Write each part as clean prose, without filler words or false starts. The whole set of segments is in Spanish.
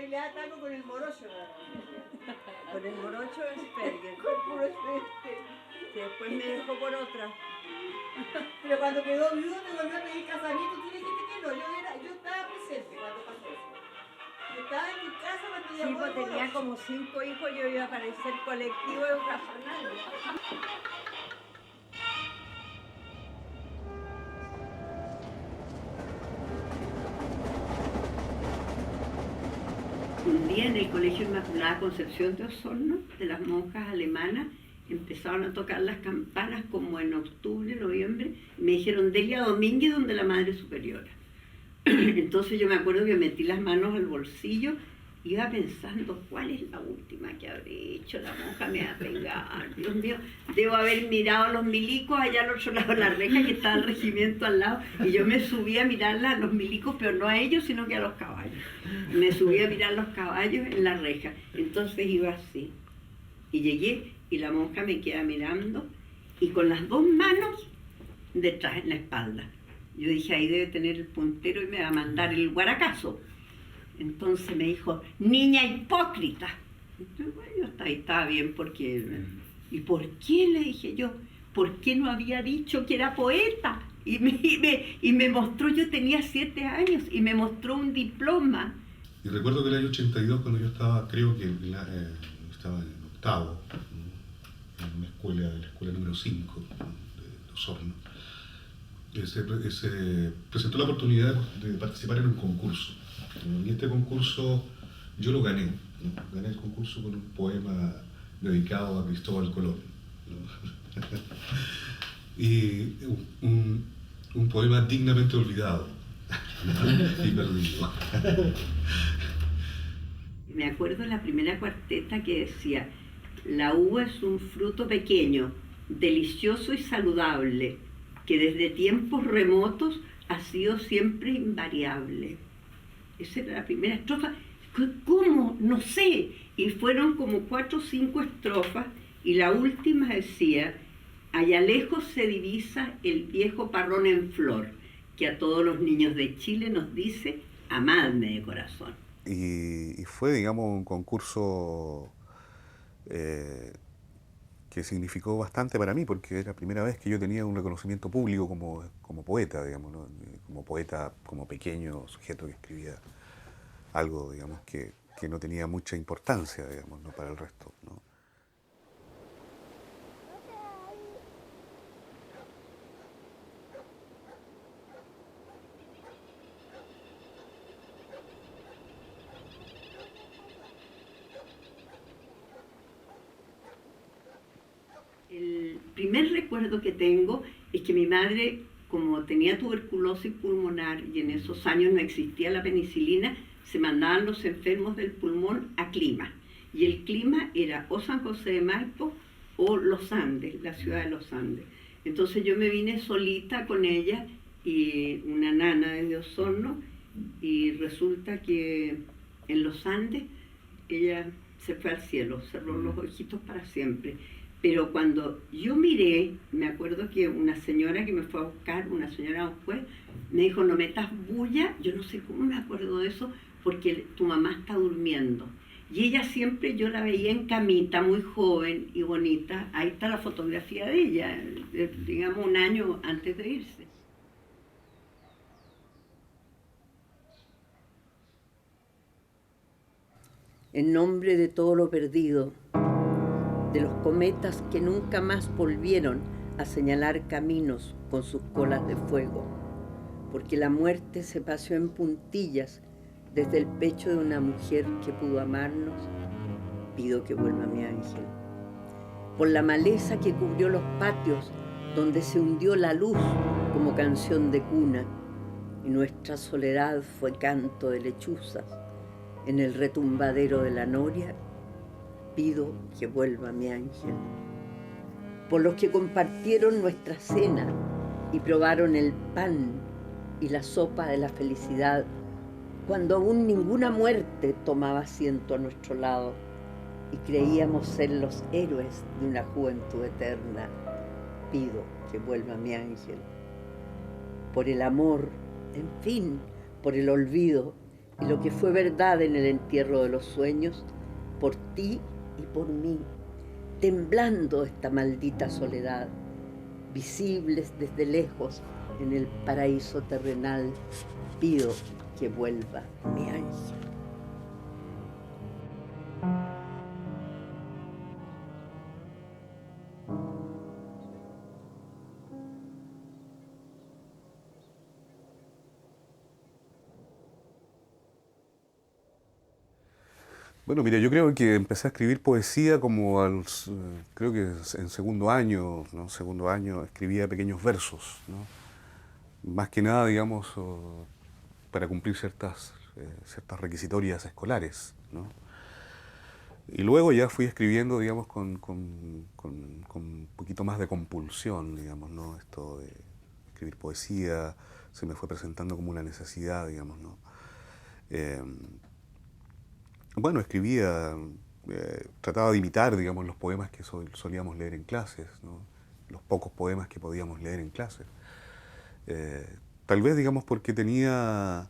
bailaba tango con el morocho. Con el morocho de Sperger. Con puro Sperger. Que después me dejó por otra. Pero cuando quedó viudo te volvió a pedir casamiento, tú le dijiste que no. Yo estaba presente cuando pasó eso. Yo estaba en mi casa cuando Sí, llegó pues el tenía morocho. como 5 hijos, yo iba a parecer colectivo educacional. Un día en el Colegio Inmaculada Concepción de Osorno, de las monjas alemanas, empezaron a tocar las campanas como en octubre, noviembre, y me dijeron Delia Domínguez, donde la Madre Superiora. Entonces yo me acuerdo que metí las manos al bolsillo, iba pensando, ¿cuál es la última que habré hecho? La monja me va a pegar, Dios mío, debo haber mirado a los milicos allá al otro lado de la reja, que estaba el regimiento al lado, y yo me subí a mirar a los milicos, pero no a ellos, sino que a los caballos. Me subí a mirar los caballos en la reja, entonces iba así. Y llegué, y la monja me queda mirando, y con las dos manos detrás en la espalda. Yo dije, ahí debe tener el puntero y me va a mandar el guaracazo. Entonces me dijo, niña hipócrita. Entonces, bueno, yo estaba bien porque... ¿Y por qué? Le dije yo, ¿por qué no había dicho que era poeta? Y me mostró, yo tenía 7 años, y me mostró un diploma. Y recuerdo que el año 82, cuando yo estaba, creo que estaba en octavo, en una escuela, la escuela número 5 de Osorno, se presentó la oportunidad de participar en un concurso. Y este concurso yo lo gané. Gané el concurso con un poema dedicado a Cristóbal Colón. Y un poema dignamente olvidado y perdido. Me acuerdo la primera cuarteta que decía, la uva es un fruto pequeño, delicioso y saludable, que desde tiempos remotos ha sido siempre invariable. Esa era la primera estrofa. ¿Cómo? No sé. Y fueron como 4 o 5 estrofas, y la última decía, allá lejos se divisa el viejo parrón en flor, que a todos los niños de Chile nos dice, amadme de corazón. Y fue, digamos, un concurso que significó bastante para mí, porque era la primera vez que yo tenía un reconocimiento público como poeta, digamos, ¿no? Como poeta, como pequeño sujeto que escribía algo, digamos, que no tenía mucha importancia, digamos, ¿no? Para el resto, ¿no? El primer recuerdo que tengo es que mi madre, como tenía tuberculosis pulmonar y en esos años no existía la penicilina, se mandaban los enfermos del pulmón a Clima. Y el Clima era o San José de Maipo o Los Andes, la ciudad de Los Andes. Entonces yo me vine solita con ella y una nana desde Osorno, y resulta que en Los Andes ella se fue al cielo, cerró los ojitos para siempre. Pero cuando yo miré, me acuerdo que una señora que me fue a buscar, una señora después, me dijo, no metas bulla. Yo no sé cómo me acuerdo de eso, porque tu mamá está durmiendo. Y ella siempre, yo la veía en camita, muy joven y bonita. Ahí está la fotografía de ella, digamos 1 año antes de irse. En nombre de todo lo perdido, de los cometas que nunca más volvieron a señalar caminos con sus colas de fuego, porque la muerte se paseó en puntillas desde el pecho de una mujer que pudo amarnos, pido que vuelva mi ángel. Por la maleza que cubrió los patios donde se hundió la luz como canción de cuna, y nuestra soledad fue canto de lechuzas en el retumbadero de la noria, pido que vuelva mi ángel. Por los que compartieron nuestra cena y probaron el pan y la sopa de la felicidad, cuando aún ninguna muerte tomaba asiento a nuestro lado y creíamos ser los héroes de una juventud eterna, pido que vuelva mi ángel. Por el amor, en fin, por el olvido, y lo que fue verdad en el entierro de los sueños, por ti y por mí, temblando esta maldita soledad, visibles desde lejos en el paraíso terrenal, pido que vuelva mi ángel. Bueno, mira, yo creo que empecé a escribir poesía como creo que en segundo año, ¿no? Segundo año escribía pequeños versos, ¿no? Más que nada, digamos, para cumplir ciertas requisitorias escolares, ¿no? Y luego ya fui escribiendo, digamos, con un poquito más de compulsión, digamos, ¿no? Esto de escribir poesía se me fue presentando como una necesidad, digamos, ¿no? Bueno, escribía, trataba de imitar, digamos, los poemas que solíamos leer en clases, ¿no? Los pocos poemas que podíamos leer en clases. Tal vez, digamos, porque tenía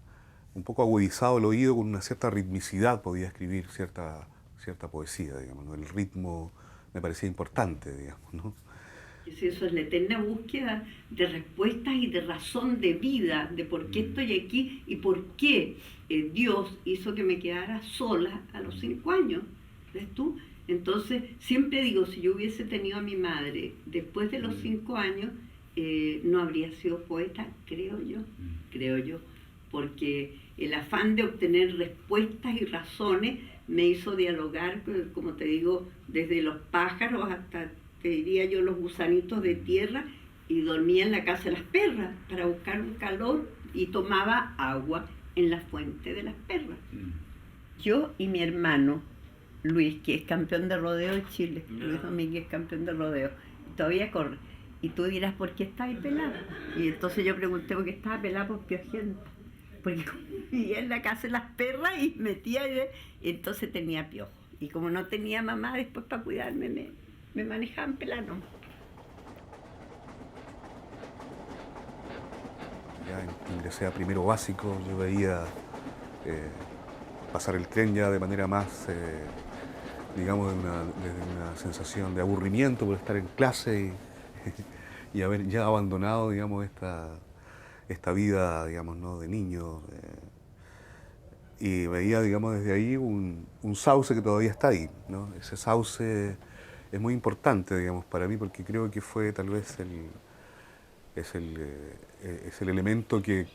un poco agudizado el oído, con una cierta ritmicidad podía escribir cierta poesía, digamos, ¿no? El ritmo me parecía importante, digamos, ¿no? Eso es la eterna búsqueda de respuestas y de razón de vida, de por qué estoy aquí y por qué Dios hizo que me quedara sola a los 5 años, ¿ves tú? Entonces, siempre digo, si yo hubiese tenido a mi madre después de los 5 años, no habría sido poeta, creo yo, porque el afán de obtener respuestas y razones me hizo dialogar, como te digo, desde los pájaros hasta, te diría yo, los gusanitos de tierra, y dormía en la casa de las perras para buscar un calor y tomaba agua en la fuente de las perras. Yo y mi hermano Luis, que es campeón de rodeo de Chile, Luis Domínguez, campeón de rodeo, todavía corre. Y tú dirás, ¿por qué estaba ahí pelado? Y entonces yo pregunté por qué estaba pelado por piojenta. Porque vivía en la casa de las perras y metía, y entonces tenía piojos. Y como no tenía mamá después para cuidarme, me manejaban pelado. Ya ingresé a primero básico, yo veía pasar el tren ya de manera más, digamos, desde una sensación de aburrimiento por estar en clase y haber ya abandonado, digamos, esta vida, digamos, ¿no? De niño. Y veía, digamos, desde ahí un sauce que todavía está ahí, ¿no? Ese sauce es muy importante, digamos, para mí, porque creo que fue tal vez es el elemento que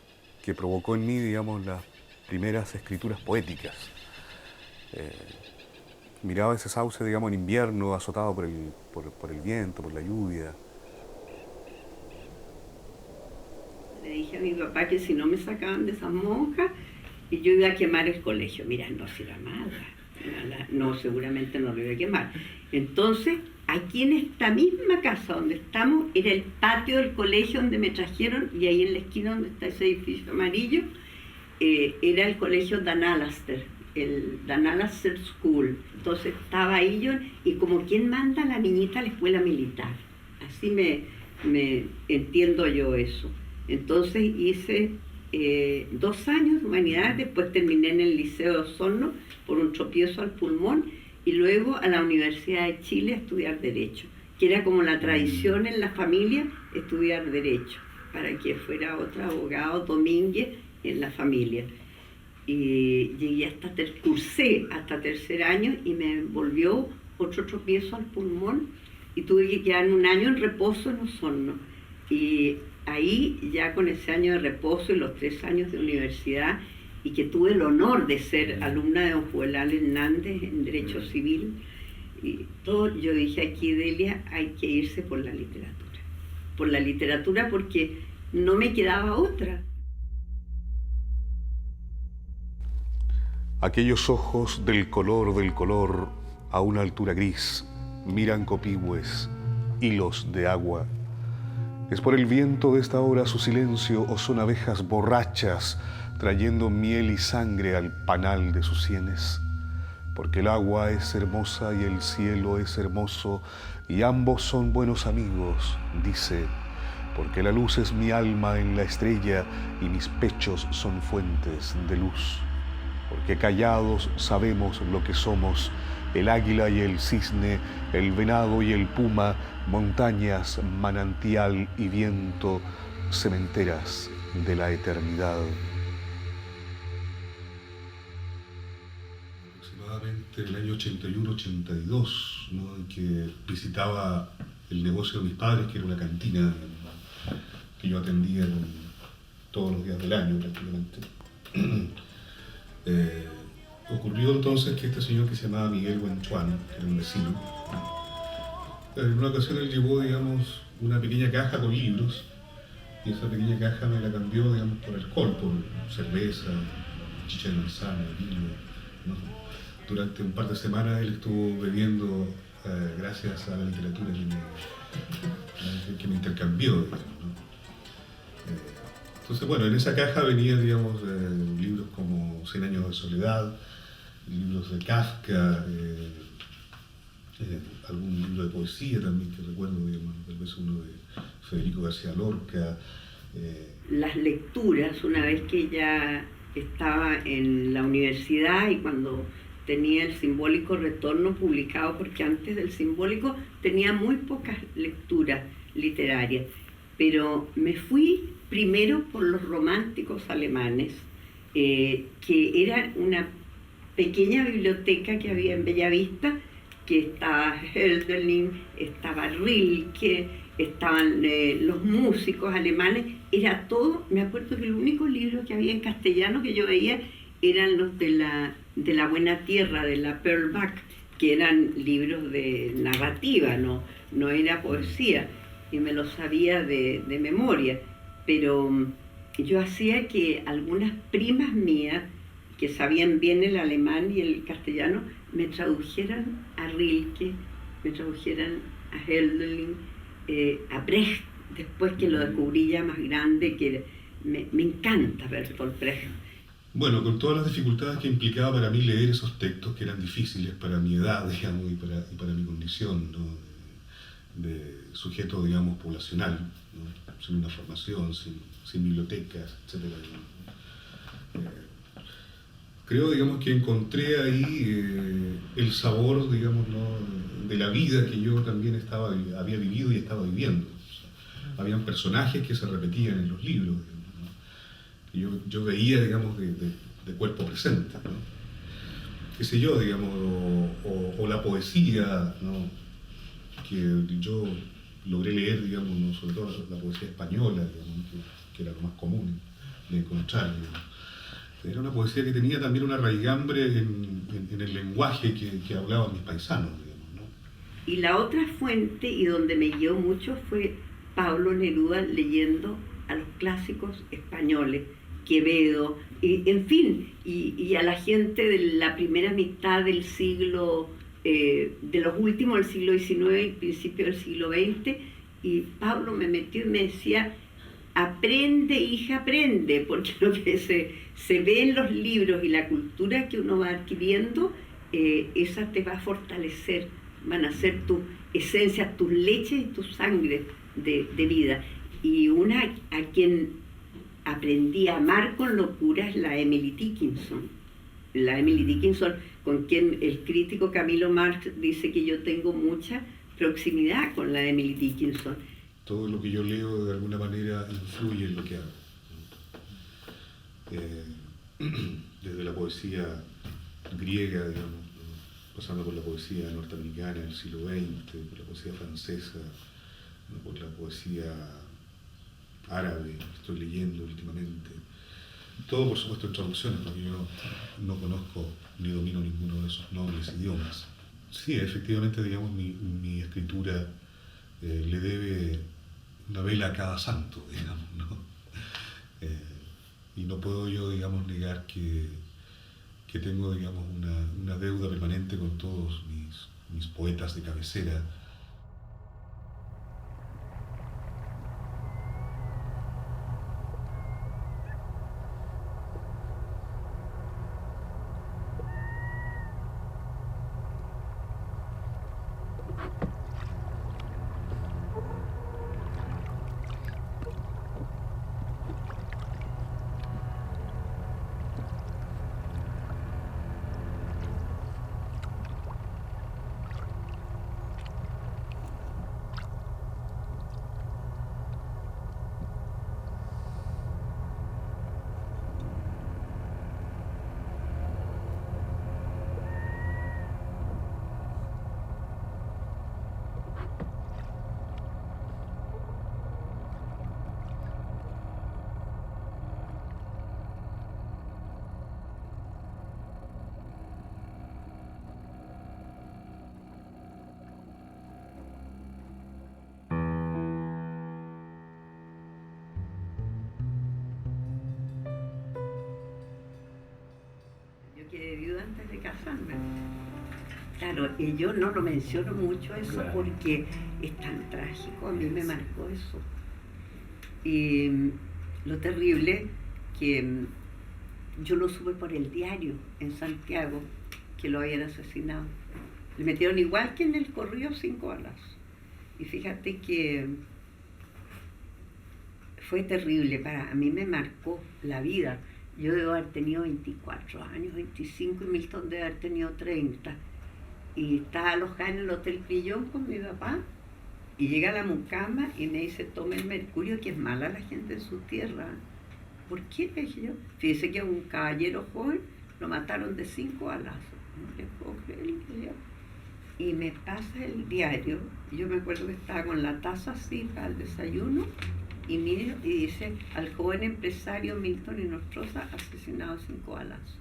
provocó en mí, digamos, las primeras escrituras poéticas. Miraba ese sauce, digamos, en invierno, azotado por el viento, por la lluvia. Le dije a mi papá que si no me sacaban de esas monjas, y yo iba a quemar el colegio. Mira, no, si era mala. No, seguramente no lo iba a quemar. Entonces, aquí en esta misma casa donde estamos, era el patio del colegio donde me trajeron, y ahí en la esquina donde está ese edificio amarillo, era el colegio Dan Alastair, el Dan Alastair School. Entonces estaba ahí yo, y como quien manda a la niñita a la escuela militar. Así me entiendo yo eso. Entonces hice 2 años de humanidades, después terminé en el Liceo de Osorno por un tropiezo al pulmón, y luego a la Universidad de Chile a estudiar Derecho, que era como la tradición en la familia, estudiar Derecho, para que fuera otro abogado Domínguez en la familia. Y llegué cursé hasta 3er año y me volvió otro tropiezo al pulmón y tuve que quedar 1 año en reposo en Osorno. Y ahí, ya con ese año de reposo y los 3 años de universidad, y que tuve el honor de ser alumna de don Juvenal Hernández en Derecho Civil, y todo, yo dije, aquí, Delia, hay que irse por la literatura. Por la literatura, porque no me quedaba otra. Aquellos ojos del color, a una altura gris, miran copigües, hilos de agua. ¿Es por el viento de esta hora su silencio o son abejas borrachas trayendo miel y sangre al panal de sus sienes? Porque el agua es hermosa y el cielo es hermoso y ambos son buenos amigos, dice, porque la luz es mi alma en la estrella y mis pechos son fuentes de luz. porque callados sabemos lo que somos, el águila y el cisne, el venado y el puma, montañas, manantial y viento, cementeras de la eternidad. Aproximadamente en el año 81-82, ¿no?, en que visitaba el negocio de mis padres, que era una cantina que yo atendía todos los días del año prácticamente. Ocurrió entonces que este señor, que se llamaba Miguel Wenchuan, que era un vecino, en una ocasión él llevó, digamos, una pequeña caja con libros, y esa pequeña caja me la cambió, digamos, por alcohol, por cerveza, chicha de manzana, vino, ¿no? Durante un par de semanas él estuvo bebiendo gracias a la literatura que me intercambió, digamos, ¿no? Entonces, bueno, en esa caja venían, digamos, libros como 100 años de soledad, libros de Kafka, algún libro de poesía también que recuerdo, digamos, tal vez uno de Federico García Lorca. Las lecturas, una vez que ya estaba en la universidad y cuando tenía el Simbólico Retorno publicado, porque antes del Simbólico tenía muy pocas lecturas literarias, pero me fui primero por los románticos alemanes, que era una pequeña biblioteca que había en Bellavista, que estaba Hölderlin, estaba Rilke, estaban los músicos alemanes, era todo. Me acuerdo que el único libro que había en castellano que yo veía eran los de la Buena Tierra, de la Pearl Bach, que eran libros de narrativa, no era poesía, y me los sabía de memoria. Pero yo hacía que algunas primas mías, que sabían bien el alemán y el castellano, me tradujeran a Rilke, me tradujeran a Hölderlin, a Brecht, después que lo descubrí ya más grande, que me encanta Bertolt Brecht. Bueno, con todas las dificultades que implicaba para mí leer esos textos, que eran difíciles para mi edad, digamos, y para mi condición, ¿no?, de sujeto, digamos, poblacional, ¿no?, sin una formación, sin bibliotecas, etc. Creo, digamos, que encontré ahí el sabor, digamos, ¿no?, de la vida que yo también había vivido y estaba viviendo. O sea, habían personajes que se repetían en los libros, digamos, ¿no?, que yo veía, digamos, de cuerpo presente, ¿no? Qué sé yo, digamos, o la poesía, ¿no?, que yo logré leer, digamos, ¿no?, sobre todo la poesía española, digamos, que era lo más común de encontrar, digamos. Era una poesía que tenía también una raigambre en el lenguaje que hablaban mis paisanos, digamos, ¿no? Y la otra fuente, y donde me guió mucho, fue Pablo Neruda leyendo a los clásicos españoles, Quevedo, y, en fin, y a la gente de la primera mitad del siglo, de los últimos del siglo XIX y principio del siglo XX, y Pablo me metió y me decía: aprende, hija, aprende, porque lo que se ve en los libros y la cultura que uno va adquiriendo, esa te va a fortalecer, van a ser tu esencia, tus leches y tu sangre de vida. Y una a quien aprendí a amar con locura es la Emily Dickinson. La Emily Dickinson, con quien el crítico Camilo Marx dice que yo tengo mucha proximidad con la Emily Dickinson. Todo lo que yo leo de alguna manera influye en lo que hago. Desde la poesía griega, digamos, pasando por la poesía norteamericana del siglo XX, por la poesía francesa, por la poesía árabe que estoy leyendo últimamente. Todo, por supuesto, en traducciones, porque yo no conozco ni domino ninguno de esos nobles idiomas. Sí, efectivamente, digamos, mi escritura le debe una vela a cada santo, digamos, ¿no? Y no puedo yo, digamos, negar que tengo, digamos, una deuda permanente con todos mis poetas de cabecera. quedé viuda antes de casarme. Claro, y yo no lo menciono mucho eso Claro. porque es tan trágico, a mí me marcó eso. Y lo terrible que yo lo supe por el diario en Santiago, que lo habían asesinado. Le metieron igual que en el Correo 5 balazos. Y fíjate que fue terrible, a mí me marcó la vida. Yo debo haber tenido 24 años, 25, y Milton debe haber tenido 30. Y estaba alojada en el Hotel Crillon con mi papá, y llega la mucama y me dice, tome el mercurio, que es mala la gente en su tierra. ¿Por qué? Le dije yo. Fíjese que a un caballero joven lo mataron de 5 balazos. No le puedo creer, le dije yo. Y me pasa el diario, y yo me acuerdo que estaba con la taza así para el desayuno, y miro y dice, al joven empresario Milton Hinostroza asesinado a 5 balazos.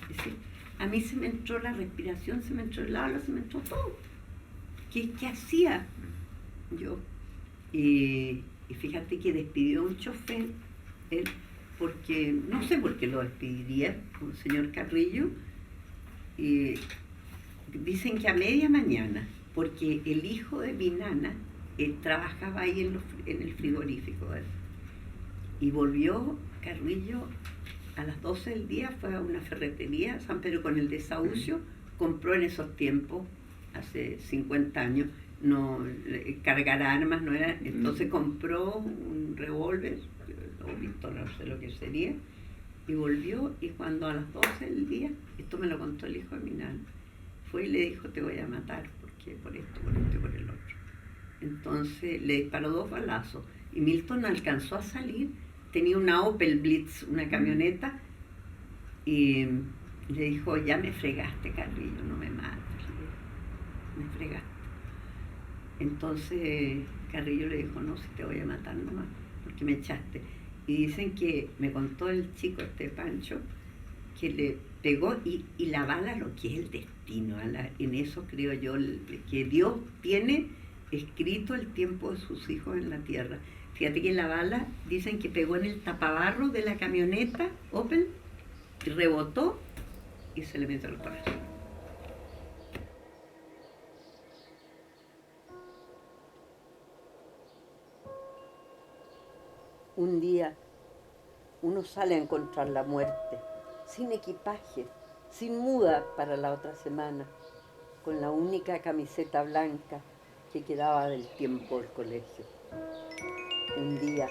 Es decir, a mí se me entró la respiración, se me entró el habla, se me entró todo. ¿Qué hacía yo? Y fíjate que despidió a un chofer, él, porque, no sé por qué lo despediría, un señor Carrillo, y dicen que a media mañana, porque el hijo de mi nana trabajaba ahí en el frigorífico. Y volvió Carrillo a las 12 del día, fue a una ferretería, San Pedro con el desahucio, compró en esos tiempos, hace 50 años, no cargar armas, no era, entonces compró un revólver, o pistola, no sé lo que sería, y volvió, y cuando a las 12 del día, esto me lo contó el hijo de mi nana, fue y le dijo, te voy a matar, porque por esto, por esto y por el otro. Entonces le disparó 2 balazos, y Milton alcanzó a salir, tenía una Opel Blitz, una camioneta, y le dijo, ya me fregaste, Carrillo, no me mates, me fregaste. Entonces Carrillo le dijo, no, si te voy a matar nomás, porque me echaste. Y dicen que, me contó el chico este Pancho, que le pegó y la bala, lo que es el destino, en eso creo yo, que Dios tiene escrito el tiempo de sus hijos en la tierra. Fíjate que la bala, dicen que pegó en el tapabarro de la camioneta Opel, y rebotó y se le metió al corazón. Un día uno sale a encontrar la muerte, sin equipaje, sin muda para la otra semana, con la única camiseta blanca que quedaba del tiempo del colegio. Un día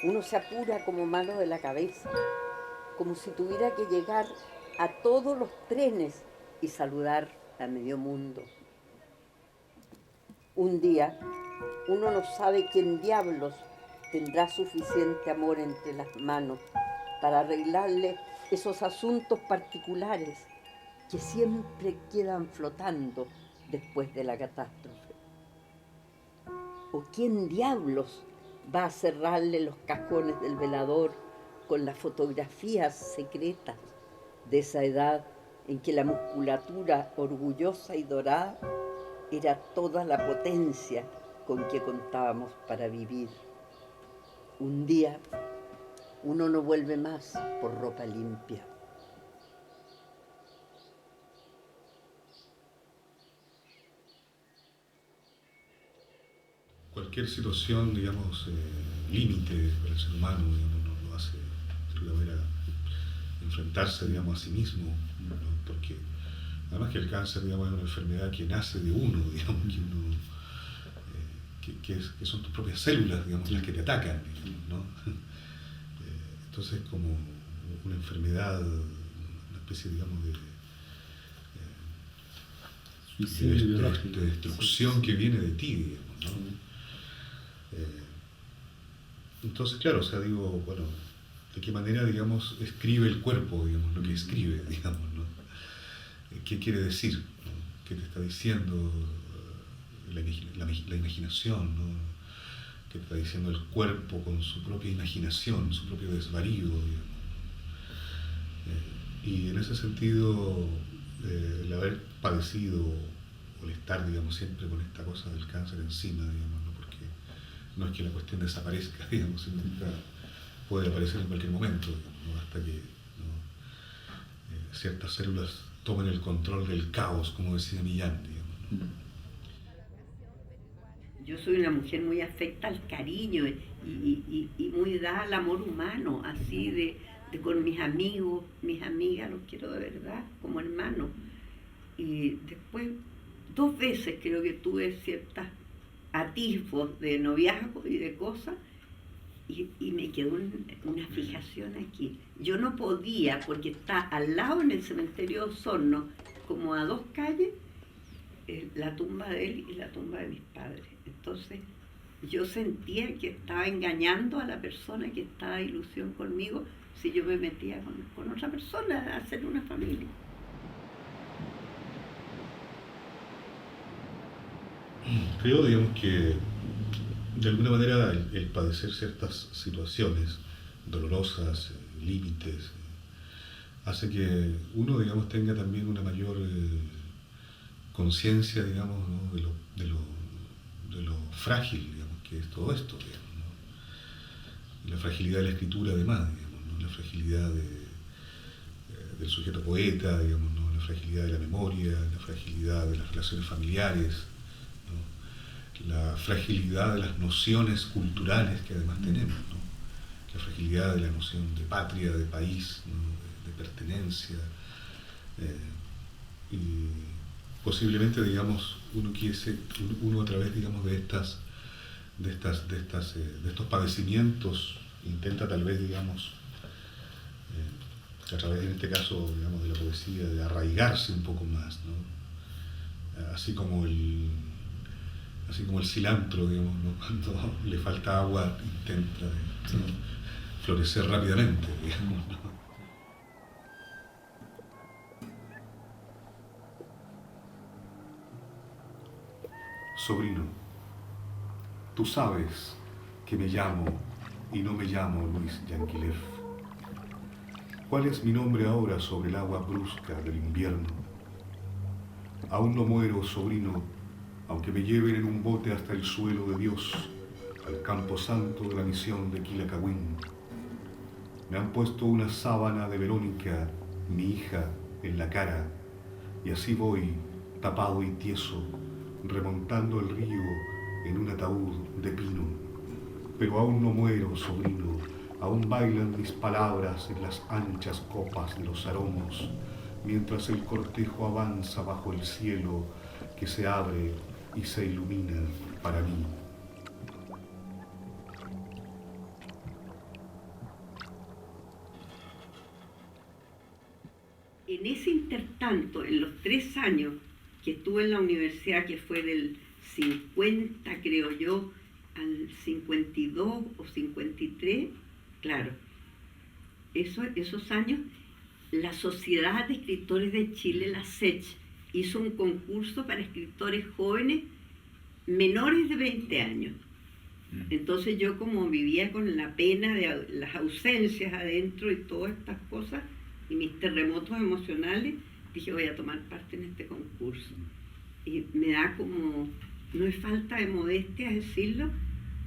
uno se apura como mano de la cabeza, como si tuviera que llegar a todos los trenes y saludar a medio mundo. Un día uno no sabe quién diablos tendrá suficiente amor entre las manos para arreglarle esos asuntos particulares que siempre quedan flotando después de la catástrofe. ¿O quién diablos va a cerrarle los cajones del velador con las fotografías secretas de esa edad en que la musculatura orgullosa y dorada era toda la potencia con que contábamos para vivir? Un día uno no vuelve más por ropa limpia. Cualquier situación, digamos, límite para el ser humano, digamos, no lo hace de alguna manera enfrentarse, digamos, a sí mismo, ¿no? Porque además que el cáncer, digamos, es una enfermedad que nace de uno, digamos, que uno, que son tus propias células, digamos, las que te atacan, digamos, ¿no? Entonces, como una enfermedad, una especie, digamos, de destrucción que viene de ti, digamos, ¿no? Entonces, claro, o sea, digo, bueno, ¿de qué manera, digamos, escribe el cuerpo, digamos, lo que escribe, digamos, ¿no? ¿Qué quiere decir, ¿no? ¿Qué te está diciendo la imaginación, ¿no? ¿Qué te está diciendo el cuerpo con su propia imaginación, su propio desvarío, digamos? Y en ese sentido, el haber padecido o el estar, digamos, siempre con esta cosa del cáncer encima, digamos, ¿no? Porque no es que la cuestión desaparezca, digamos, sino que puede aparecer en cualquier momento, digamos, ¿no? Hasta que, ¿no? ciertas células tomen el control del caos, como decía Millán, digamos, ¿no? Yo soy una mujer muy afecta al cariño y muy dada al amor humano, así de con mis amigos, mis amigas, los quiero de verdad, como hermanos. Y después, 2 veces creo que tuve ciertos atisbos de noviazgo y de cosas, y me quedó una fijación aquí. Yo no podía, porque está al lado en el cementerio de Osorno, como a 2 calles, la tumba de él y la tumba de mis padres. Entonces yo sentía que estaba engañando a la persona que estaba de ilusión conmigo si yo me metía con otra persona a hacer una familia. Creo, digamos, que de alguna manera el padecer ciertas situaciones dolorosas, límites, hace que uno, digamos, tenga también una mayor conciencia, digamos, ¿no? de lo frágil, digamos, que es todo esto, digamos, ¿no? Y la fragilidad de la escritura, además, digamos, ¿no? La fragilidad del sujeto poeta, digamos, ¿no? La fragilidad de la memoria, la fragilidad de las relaciones familiares, ¿no? La fragilidad de las nociones culturales que además tenemos, ¿no? La fragilidad de la noción de patria, de país, ¿no? de pertenencia, y posiblemente, digamos, uno a través, digamos, de estos padecimientos intenta tal vez, digamos, a través, en este caso, digamos, de la poesía, de arraigarse un poco más, ¿no? Así como el cilantro, digamos, ¿no? Cuando le falta agua intenta, ¿no? Florecer rápidamente, digamos, ¿no? Sobrino, tú sabes que me llamo y no me llamo Luis Yanquilev. ¿Cuál es mi nombre ahora sobre el agua brusca del invierno? Aún no muero, sobrino, aunque me lleven en un bote hasta el suelo de Dios, al campo santo de la misión de Quilacagüín. Me han puesto una sábana de Verónica, mi hija, en la cara, y así voy, tapado y tieso, remontando el río en un ataúd de pino. Pero aún no muero, sobrino, aún bailan mis palabras en las anchas copas de los aromos, mientras el cortejo avanza bajo el cielo que se abre y se ilumina para mí. En ese intertanto, en los 3 años que estuve en la universidad, que fue del 50, creo yo, al 52 o 53, claro, esos años, la Sociedad de Escritores de Chile, la SECH, hizo un concurso para escritores jóvenes menores de 20 años. Entonces yo, como vivía con la pena de las ausencias adentro y todas estas cosas, y mis terremotos emocionales, dije, voy a tomar parte en este concurso. Y me da como, no es falta de modestia decirlo,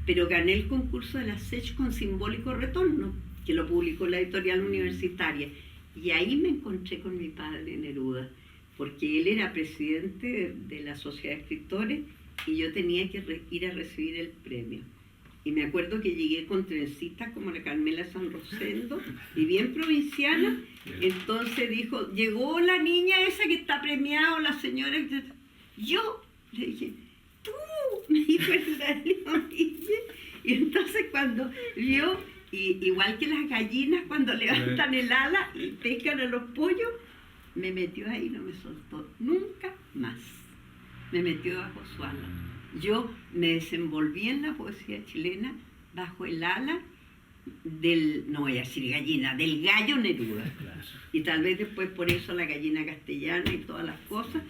pero gané el concurso de la SECH con simbólico retorno, que lo publicó la editorial universitaria. Y ahí me encontré con mi padre Neruda, porque él era presidente de la Sociedad de Escritores y yo tenía que ir a recibir el premio. Y me acuerdo que llegué con trencitas como la Carmela San Rosendo y bien provinciana. Entonces dijo, llegó la niña esa que está premiada, la señora. Yo le dije, tú, me dijo el Darío. Y entonces cuando vio, igual que las gallinas cuando levantan el ala y pescan a los pollos, me metió ahí y no me soltó nunca más. Me metió bajo su ala. Yo me desenvolví en la poesía chilena bajo el ala del, no voy a decir gallina, del gallo Neruda. Y tal vez después por eso la gallina castellana y todas las cosas,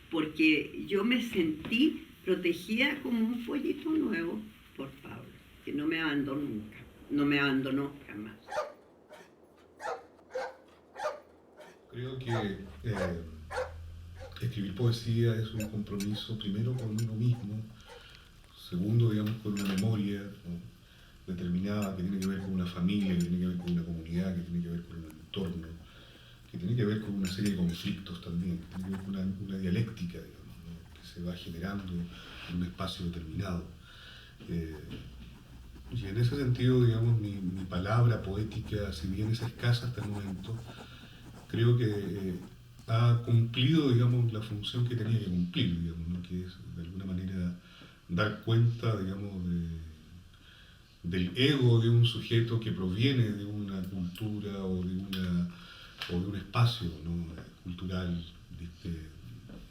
porque yo me sentí protegida como un pollito nuevo por Pablo, que no me abandonó nunca, no me abandonó jamás. Creo que escribir poesía es un compromiso primero con uno mismo, segundo, digamos, con una memoria, ¿no? determinada, que tiene que ver con una familia, que tiene que ver con una comunidad, que tiene que ver con un entorno, que tiene que ver con una serie de conflictos también, que tiene que ver con una dialéctica, digamos, ¿no? Que se va generando en un espacio determinado. Y en ese sentido, digamos, mi palabra poética, si bien es escasa hasta el momento, creo que ha cumplido, digamos, la función que tenía que cumplir, digamos, ¿no? Que es de alguna manera dar cuenta, digamos, del ego de un sujeto que proviene de una cultura o de un espacio, ¿no? Cultural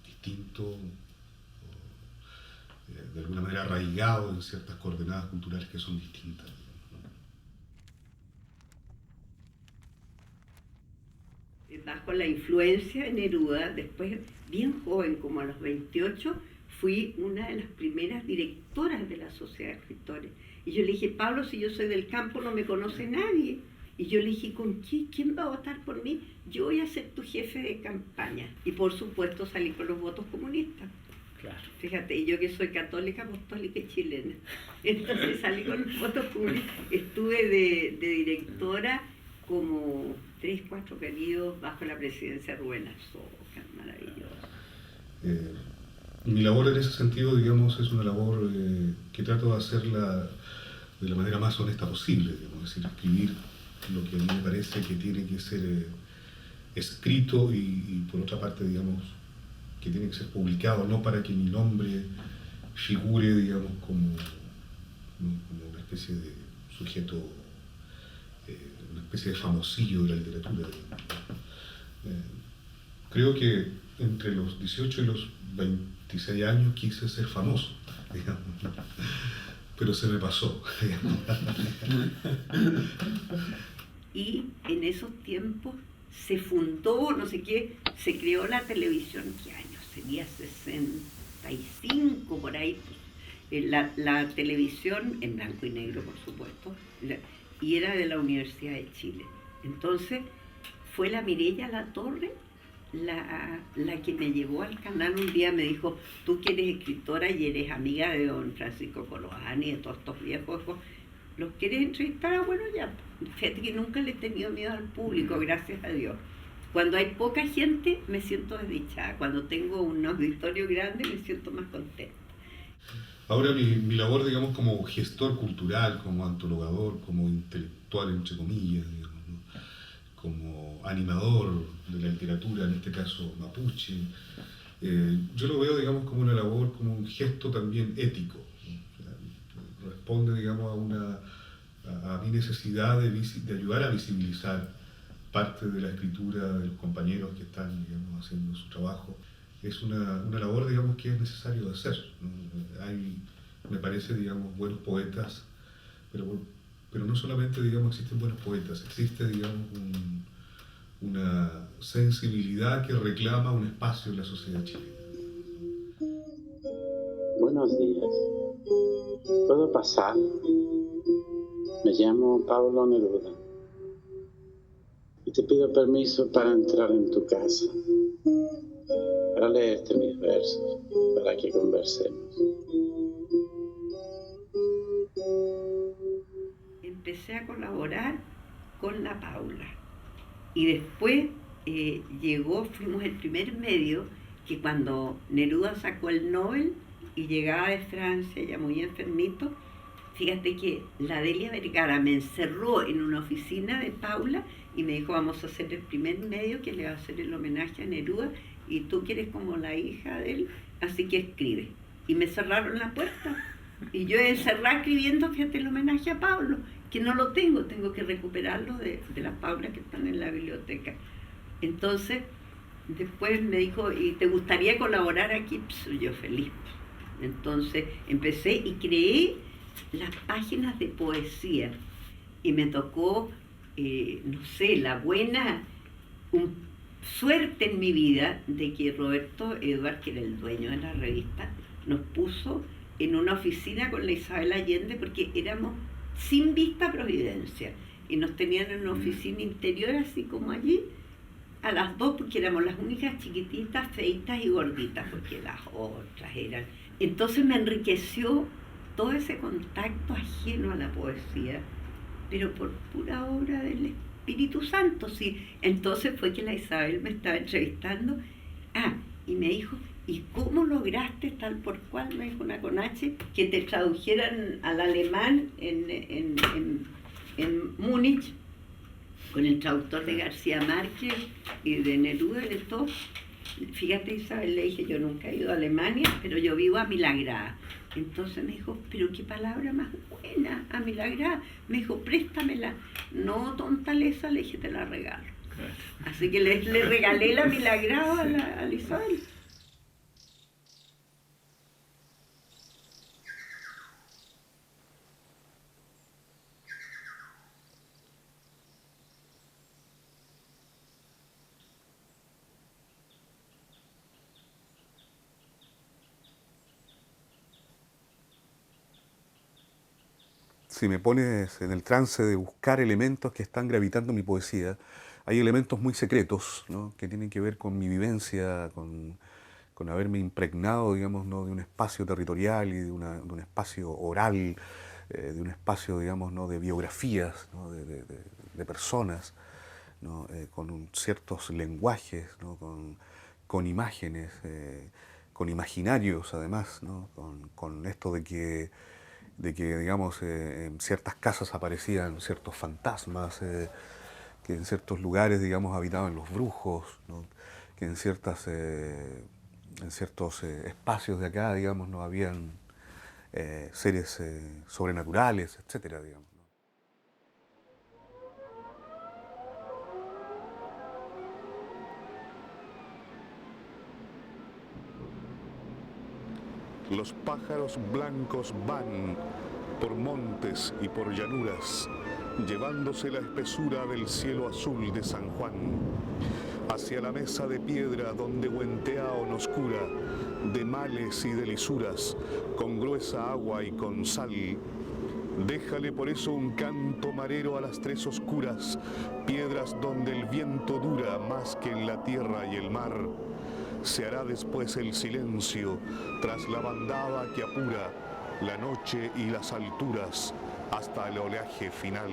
distinto, de alguna manera arraigado en ciertas coordenadas culturales que son distintas. Bajo la influencia de Neruda, después, bien joven, como a los 28, fui una de las primeras directoras de la Sociedad de Escritores. Y yo le dije, Pablo, si yo soy del campo, no me conoce nadie. Y yo le dije, ¿quién va a votar por mí? Yo voy a ser tu jefe de campaña. Y por supuesto salí con los votos comunistas. Claro. Fíjate, y yo que soy católica, apostólica y chilena. Entonces salí con los votos comunistas. Estuve de directora como 3, 4 periodos bajo la presidencia de Rubén Azoka, maravilloso. Mi labor en ese sentido, digamos, es una labor que trato de hacerla de la manera más honesta posible, digamos, es decir, escribir lo que a mí me parece que tiene que ser escrito y por otra parte, digamos, que tiene que ser publicado, no para que mi nombre figure, digamos, como una especie de sujeto, una especie de famosillo de la literatura. Creo que entre los 18 y los 26 años quise ser famoso, digamos, pero se me pasó. Y en esos tiempos se fundó, no sé qué, se creó la televisión, ¿qué año? Sería 65 por ahí, la televisión en blanco y negro, por supuesto, y era de la Universidad de Chile. Entonces fue la Mireya Latorre la que me llevó al canal un día, me dijo, tú que eres escritora y eres amiga de don Francisco Coloani, de todos estos viejos, ¿los quieres entrevistar? Ah, bueno, ya. Fíjate que nunca le he tenido miedo al público, gracias a Dios. Cuando hay poca gente me siento desdichada, cuando tengo un auditorio grande me siento más contenta. Ahora mi labor, digamos, como gestor cultural, como antologador, como intelectual, entre comillas, digamos, ¿no? Como animador de la literatura, en este caso mapuche, yo lo veo, digamos, como una labor, como un gesto también ético, ¿no? O sea, responde, digamos, a mi necesidad de ayudar a visibilizar parte de la escritura de los compañeros que están, digamos, haciendo su trabajo. Es una labor, digamos, que es necesario hacer, ¿no? Hay, me parece, digamos, buenos poetas, pero no solamente, digamos, existen buenos poetas, existe, digamos, una sensibilidad que reclama un espacio en la sociedad chilena. Buenos días. ¿Puedo pasar? Me llamo Pablo Neruda y te pido permiso para entrar en tu casa, para leerte mis versos, para que conversemos. Empecé a colaborar con la Paula y después fuimos el primer medio que cuando Neruda sacó el Nobel y llegaba de Francia ya muy enfermito, fíjate que la Delia Vergara me encerró en una oficina de Paula y me dijo, vamos a hacer el primer medio que le va a hacer el homenaje a Neruda y tú que eres como la hija de él, así que escribe. Y me cerraron la puerta y yo encerrada escribiendo, fíjate, el homenaje a Pablo, que no lo tengo que recuperarlo de las Paulas que están en la biblioteca. Entonces, después me dijo, ¿y te gustaría colaborar aquí? Pues, yo feliz. Entonces empecé y creé las páginas de poesía y me tocó, no sé, la buena suerte en mi vida de que Roberto Eduard, que era el dueño de la revista, nos puso en una oficina con la Isabel Allende porque éramos sin vista a Providencia y nos tenían en una oficina interior así como allí a las dos porque éramos las únicas chiquititas, feitas y gorditas porque las otras eran. Entonces me enriqueció todo ese contacto ajeno a la poesía, pero por pura obra del Espíritu Santo, sí. Entonces fue que la Isabel me estaba entrevistando. Y me dijo, ¿y cómo lograste tal por cual? Me dijo una con H, que te tradujeran al alemán en Múnich, con el traductor de García Márquez y de Neruda y de todo. Fíjate, Isabel, le dije, yo nunca he ido a Alemania, pero yo vivo a Milagrada. Entonces me dijo, pero qué palabra más buena, a Milagrada. Me dijo, préstamela. No, tonta lesa, le dije, te la regalo. Así que le regalé la Milagrada a la Isabel. Si me pones en el trance de buscar elementos que están gravitando en mi poesía, hay elementos muy secretos, ¿no?, que tienen que ver con mi vivencia, con haberme impregnado, digamos, ¿no?, de un espacio territorial y de un espacio oral, de un espacio, digamos, ¿no?, de biografías, ¿no?, de personas, ¿no?, con ciertos lenguajes, ¿no?, con imágenes, con imaginarios además, ¿no?, con esto de que digamos, en ciertas casas aparecían ciertos fantasmas, que en ciertos lugares, digamos, habitaban los brujos, ¿no?, que en ciertos espacios de acá, digamos, no habían seres sobrenaturales, etcétera, digamos. Los pájaros blancos van por montes y por llanuras, llevándose la espesura del cielo azul de San Juan, hacia la mesa de piedra donde Huenteao nos cura de males y de lisuras, con gruesa agua y con sal. Déjale por eso un canto marero a las tres oscuras piedras donde el viento dura más que en la tierra y el mar. Se hará después el silencio tras la bandada que apura la noche y las alturas hasta el oleaje final.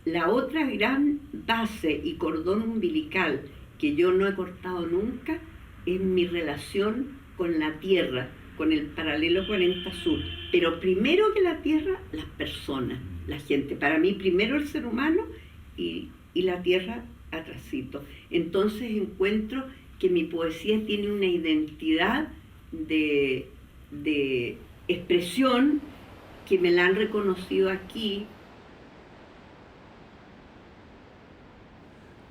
La otra gran base y cordón umbilical que yo no he cortado nunca es mi relación con la tierra, con el paralelo 40 Sur. Pero primero que la tierra, las personas, la gente. Para mí primero el ser humano y la tierra atrasito. Entonces encuentro que mi poesía tiene una identidad de expresión que me la han reconocido aquí.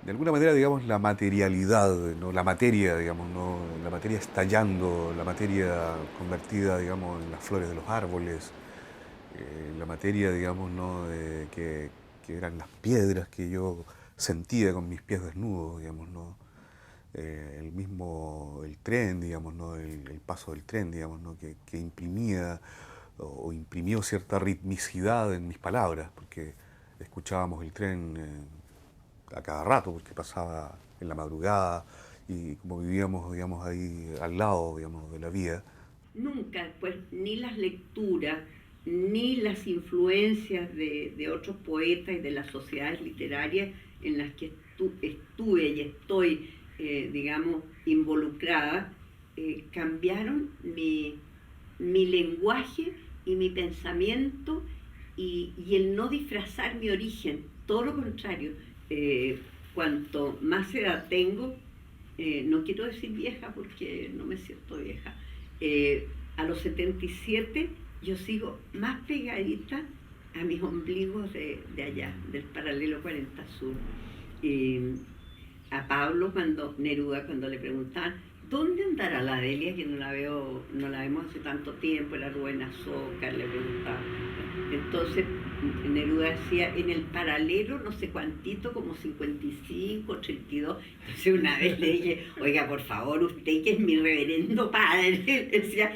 De alguna manera, digamos, la materialidad, ¿no?, la materia, digamos, ¿no?, la materia estallando, la materia convertida, digamos, en las flores de los árboles, la materia, digamos, ¿no?, que eran las piedras que yo sentía con mis pies desnudos, digamos, ¿no?, el tren, digamos, ¿no?, el paso del tren, digamos, ¿no?, que imprimía o imprimió cierta ritmicidad en mis palabras, porque escuchábamos el tren a cada rato, porque pasaba en la madrugada y como vivíamos, digamos, ahí al lado, digamos, de la vía. Nunca, pues, ni las lecturas, ni las influencias de otros poetas y de las sociedades literarias en las que estuve y estoy, digamos, involucrada, cambiaron mi lenguaje y mi pensamiento y el no disfrazar mi origen, todo lo contrario. Cuanto más edad tengo, no quiero decir vieja porque no me siento vieja, a los 77 yo sigo más pegadita a mis ombligos de allá, del paralelo 40 Sur. A Pablo Neruda, cuando le preguntaban ¿dónde andará la Delia? Que no la vemos hace tanto tiempo, la Rubén Azócar, le preguntaba. Entonces Neruda decía, en el paralelo no sé cuantito, como 55, 32. Entonces una vez le dije, oiga, por favor, usted que es mi reverendo padre, decía,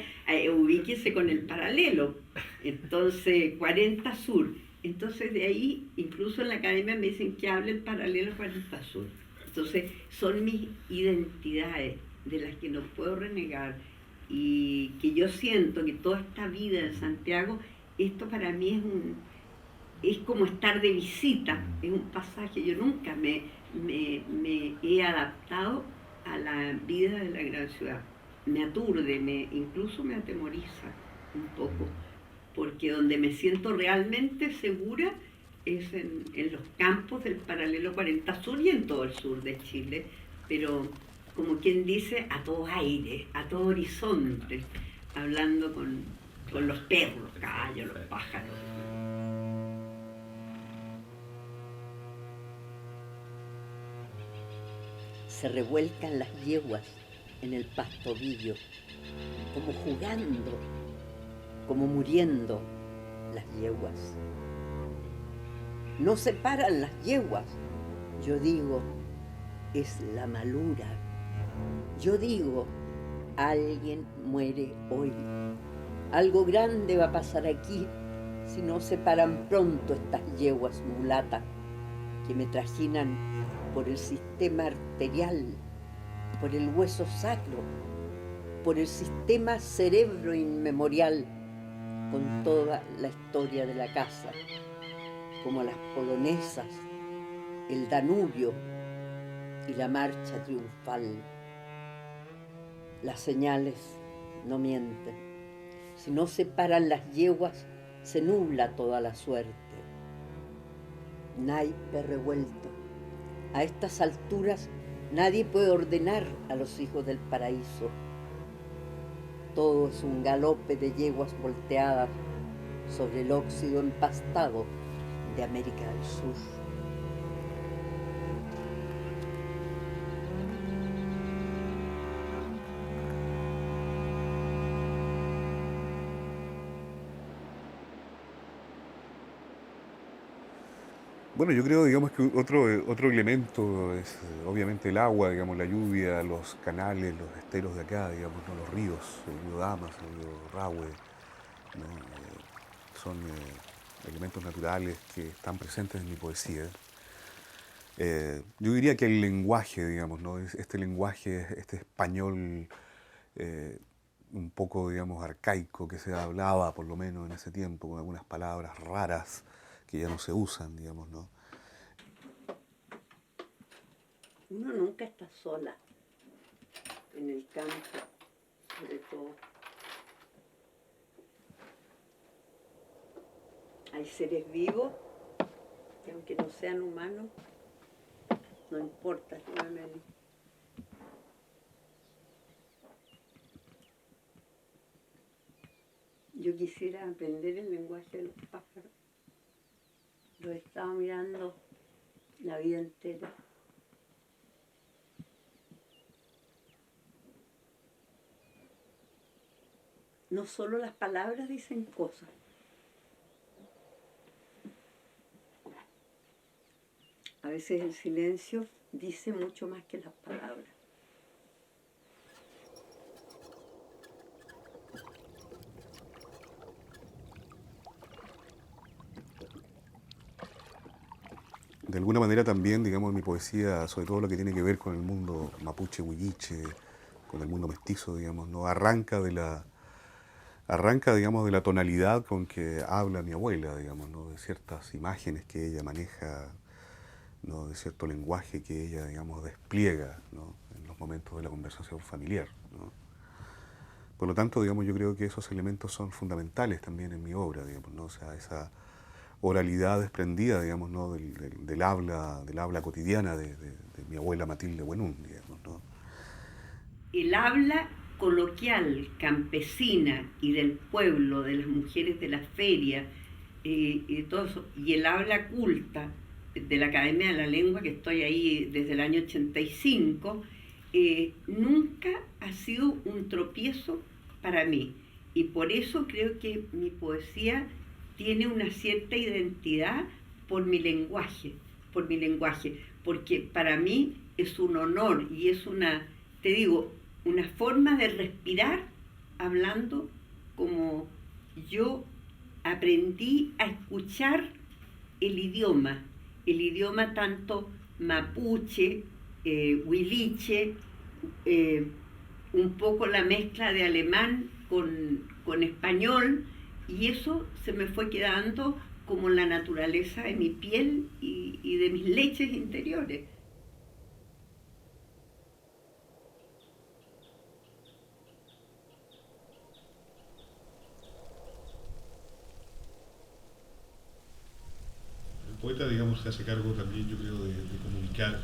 ubíquese con el paralelo. Entonces 40 Sur. Entonces de ahí, incluso en la academia me dicen que hable el paralelo 40 Sur. Entonces son mis identidades de las que no puedo renegar y que yo siento que toda esta vida en Santiago, esto para mí es como estar de visita, es un pasaje. Yo nunca me he adaptado a la vida de la gran ciudad. Me aturde, incluso me atemoriza un poco, porque donde me siento realmente segura es en los campos del paralelo 40 Sur y en todo el sur de Chile, pero como quien dice, a todo aire, a todo horizonte, hablando con los perros, los gallos, los pájaros. Se revuelcan las yeguas en el pastobillo, como jugando, como muriendo las yeguas. No se paran las yeguas, yo digo, es la malura. Yo digo, alguien muere hoy. Algo grande va a pasar aquí si no se paran pronto estas yeguas mulatas que me trajinan por el sistema arterial, por el hueso sacro, por el sistema cerebro inmemorial, con toda la historia de la casa, como las polonesas, el Danubio y la marcha triunfal. Las señales no mienten. Si no se paran las yeguas, se nubla toda la suerte. Naipe revuelto. A estas alturas nadie puede ordenar a los hijos del paraíso. Todo es un galope de yeguas volteadas sobre el óxido empastado de América del Sur. Bueno, yo creo, digamos, que otro elemento es obviamente el agua, digamos, la lluvia, los canales, los esteros de acá, digamos, ¿no? Los ríos, el río Damas, el río Rahue, ¿no? Son elementos naturales que están presentes en mi poesía. Yo diría que el lenguaje, digamos, ¿no? Este lenguaje, este español un poco, digamos, arcaico que se hablaba, por lo menos en ese tiempo, con algunas palabras raras que ya no se usan, digamos, ¿no? Uno nunca está sola en el campo, sobre todo. Hay seres vivos que aunque no sean humanos, no importa, llámame. Yo quisiera aprender el lenguaje de los pájaros. Lo he estado mirando la vida entera. No solo las palabras dicen cosas. A veces el silencio dice mucho más que las palabras. De alguna manera también, digamos, mi poesía, sobre todo lo que tiene que ver con el mundo mapuche, huilliche, con el mundo mestizo, digamos, ¿no? Arranca, digamos, de la tonalidad con que habla mi abuela, digamos, ¿no? De ciertas imágenes que ella maneja, ¿no? De cierto lenguaje que ella, digamos, despliega, ¿no? En los momentos de la conversación familiar, ¿no? Por lo tanto, digamos, yo creo que esos elementos son fundamentales también en mi obra, digamos, ¿no? O sea, esa oralidad desprendida, digamos, ¿no? del habla cotidiana de mi abuela Matilde Buenún, digamos, ¿no? El habla coloquial, campesina y del pueblo, de las mujeres de la feria, y todo eso, y el habla culta de la Academia de la Lengua, que estoy ahí desde el año 85, nunca ha sido un tropiezo para mí. Y por eso creo que mi poesía tiene una cierta identidad por mi lenguaje, porque para mí es un honor y es una, te digo, una forma de respirar hablando como yo aprendí a escuchar el idioma tanto mapuche, huiliche, un poco la mezcla de alemán con español, y eso se me fue quedando como la naturaleza de mi piel y de mis leches interiores. El poeta, digamos, se hace cargo también, yo creo, de comunicar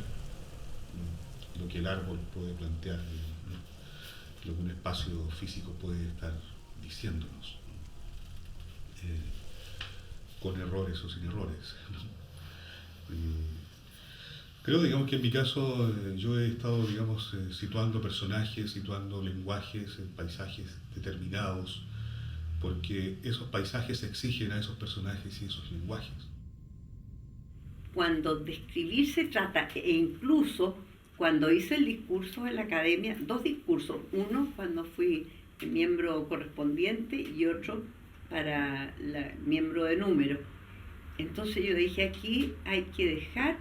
lo que el árbol puede plantear, ¿no? Lo que un espacio físico puede estar diciéndonos, ¿no? Con errores o sin errores, ¿no? Creo, digamos, que en mi caso yo he estado, digamos, situando personajes, situando lenguajes, paisajes determinados, porque esos paisajes exigen a esos personajes y esos lenguajes. Cuando de escribir se trata, e incluso cuando hice el discurso en la academia, 2 discursos, uno cuando fui miembro correspondiente y otro para miembro de número. Entonces yo dije, aquí hay que dejar,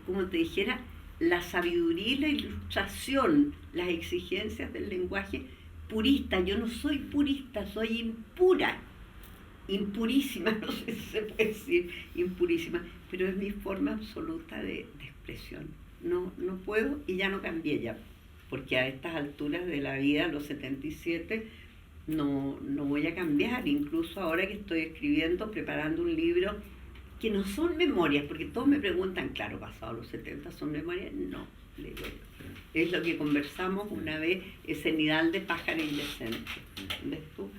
como te dijera, la sabiduría y la ilustración, las exigencias del lenguaje purista. Yo no soy purista, soy impura, impurísima, no sé si se puede decir impurísima, pero es mi forma absoluta de expresión. No puedo, y ya no cambié ya, porque a estas alturas de la vida, a los 77, no voy a cambiar. Incluso ahora que estoy escribiendo, preparando un libro, que no son memorias, porque todos me preguntan, claro, pasado los 70, ¿son memorias? No, le digo, es lo que conversamos una vez, ese nidal de pájaro indecente. ¿Ves tú?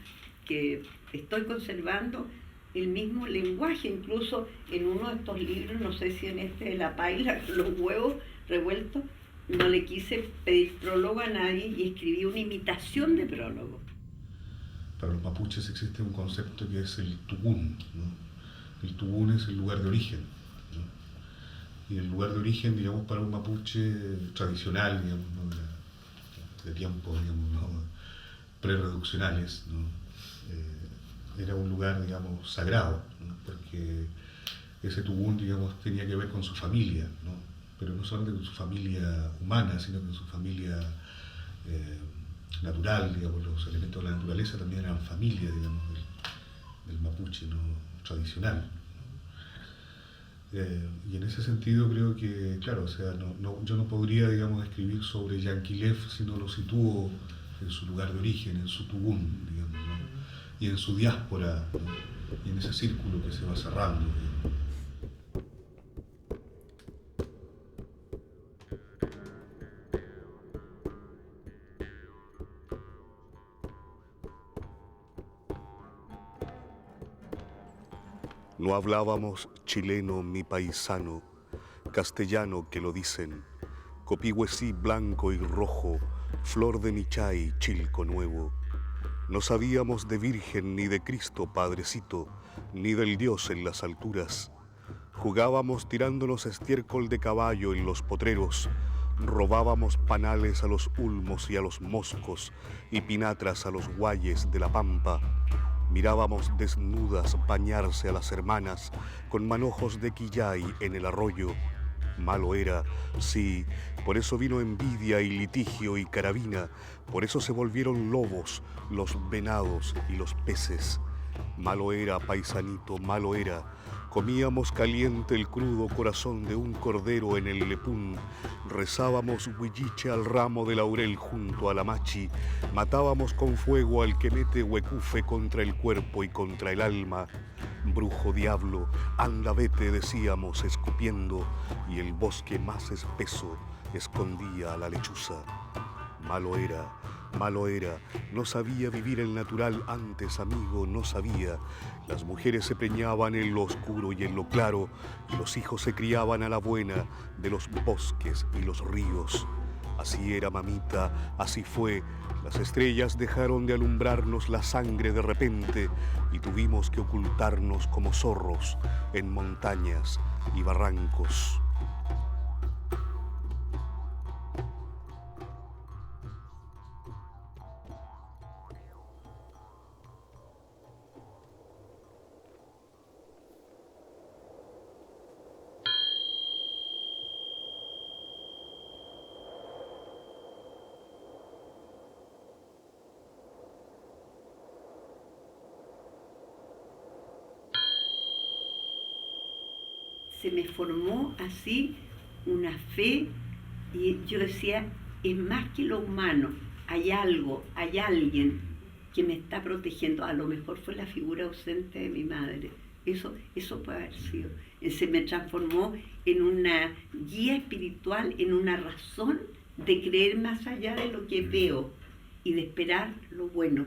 Que estoy conservando el mismo lenguaje, incluso en uno de estos libros, no sé si en este de la paila, los huevos revueltos, no le quise pedir prólogo a nadie y escribí una imitación de prólogo. Para los mapuches existe un concepto que es el tubún, ¿no? El tubún es el lugar de origen, ¿no? Y el lugar de origen, digamos, para un mapuche tradicional, digamos, ¿no? de tiempos, digamos, ¿no? Pre-reduccionales, ¿no? Era un lugar, digamos, sagrado, ¿no? Porque ese tubún, digamos, tenía que ver con su familia, ¿no? Pero no solamente con su familia humana, sino con su familia natural, digamos, los elementos de la naturaleza también eran familia, digamos, del mapuche, ¿no? Tradicional, ¿no? Y en ese sentido creo que, claro, o sea, yo no podría, digamos, escribir sobre Yanquilev si no lo sitúo en su lugar de origen, en su tubún, digamos, ¿no? Y en su diáspora, ¿no? Y en ese círculo que se va cerrando, digamos. No hablábamos chileno mi paisano, castellano que lo dicen, copigüesí blanco y rojo, flor de michay, chilco nuevo. No sabíamos de Virgen ni de Cristo Padrecito, ni del Dios en las alturas. Jugábamos tirándonos estiércol de caballo en los potreros, robábamos panales a los ulmos y a los moscos y pinatras a los guayes de la pampa. Mirábamos desnudas bañarse a las hermanas con manojos de quillay en el arroyo. Malo era, sí, por eso vino envidia y litigio y carabina, por eso se volvieron lobos los venados y los peces. Malo era, paisanito, malo era. Comíamos caliente el crudo corazón de un cordero en el lepún, rezábamos huilliche al ramo de laurel junto a la machi, matábamos con fuego al que mete huecufe contra el cuerpo y contra el alma. Brujo diablo, anda vete, decíamos escupiendo, y el bosque más espeso escondía a la lechuza. Malo era, no sabía vivir el natural antes, amigo, no sabía. Las mujeres se preñaban en lo oscuro y en lo claro, y los hijos se criaban a la buena de los bosques y los ríos. Así era, mamita, así fue. Las estrellas dejaron de alumbrarnos la sangre de repente y tuvimos que ocultarnos como zorros en montañas y barrancos. se me formó así una fe y yo decía, es más que lo humano, hay algo, hay alguien que me está protegiendo. A lo mejor fue la figura ausente de mi madre. Eso puede haber sido. Se me transformó en una guía espiritual, en una razón de creer más allá de lo que veo y de esperar lo bueno,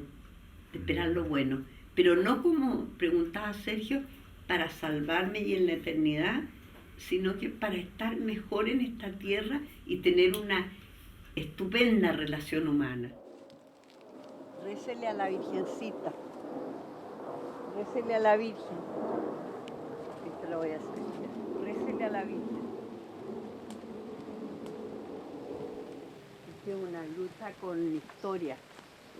pero no como preguntaba Sergio, para salvarme y en la eternidad, sino que para estar mejor en esta tierra y tener una estupenda relación humana. Récele a la Virgencita. Récele a la Virgen. Esto lo voy a hacer. Récele a la Virgen. Esta es una gruta con historia.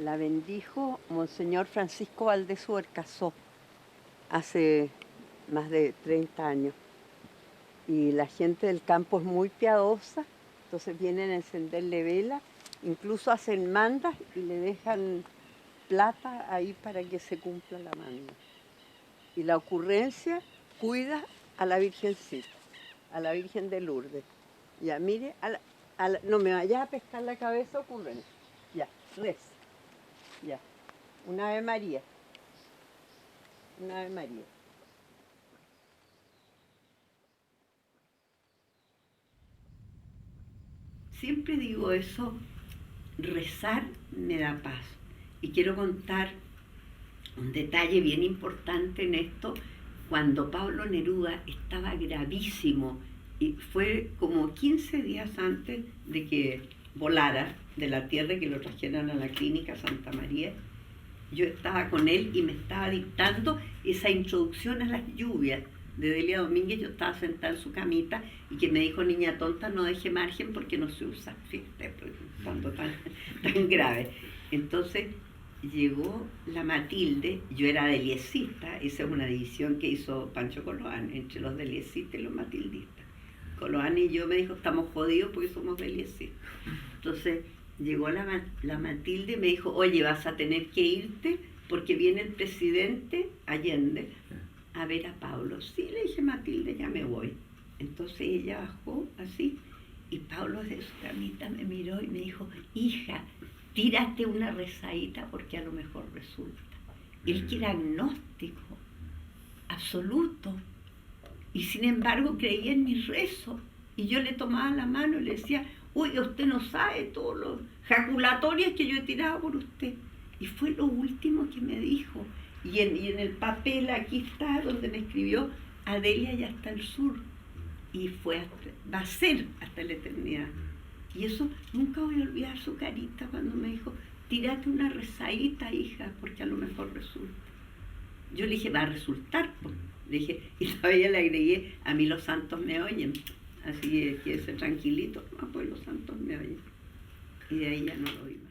La bendijo Monseñor Francisco Valdés Huercasó hace más de 30 años. Y la gente del campo es muy piadosa, entonces vienen a encenderle vela, incluso hacen mandas y le dejan plata ahí para que se cumpla la manda. Y la ocurrencia cuida a la Virgencita, a la Virgen de Lourdes. Ya, mire, no me vayas a pescar la cabeza, ocurrencia. Ya, reza. Ya, una Ave María. Una Ave María. Siempre digo eso, rezar me da paz. Y quiero contar un detalle bien importante en esto. Cuando Pablo Neruda estaba gravísimo, y fue como 15 días antes de que volara de la tierra, que lo trajeran a la clínica Santa María, yo estaba con él y me estaba dictando esa introducción a las lluvias de Delia Domínguez. Yo estaba sentada en su camita y que me dijo, niña tonta, no deje margen porque no se usa, fíjate, tanto tan grave. Entonces llegó la Matilde, yo era deliecista, esa es una división que hizo Pancho Coloane entre los deliesistas y los matildistas. Coloane y yo, me dijo, estamos jodidos porque somos deliesistas. Entonces llegó la Matilde y me dijo, oye, vas a tener que irte porque viene el presidente Allende a ver a Pablo. Sí, le dije, Matilde, ya me voy. Entonces ella bajó así y Pablo desde su camita me miró y me dijo, hija, tírate una rezadita porque a lo mejor resulta. Él que era agnóstico, absoluto, y sin embargo creía en mis rezos. Y yo le tomaba la mano y le decía, uy, usted no sabe todos los jaculatorios que yo he tirado por usted. Y fue lo último que me dijo. Y en el papel aquí está donde me escribió, Adelia ya está al sur. Y va a ser hasta la eternidad. Y eso, nunca voy a olvidar su carita cuando me dijo, tírate una rezadita, hija, porque a lo mejor resulta. Yo le dije, va a resultar, pues. Le dije, y todavía le agregué, a mí los santos me oyen. Así que quédese tranquilito, no, pues los santos me oyen. Y de ahí ya no lo oí más.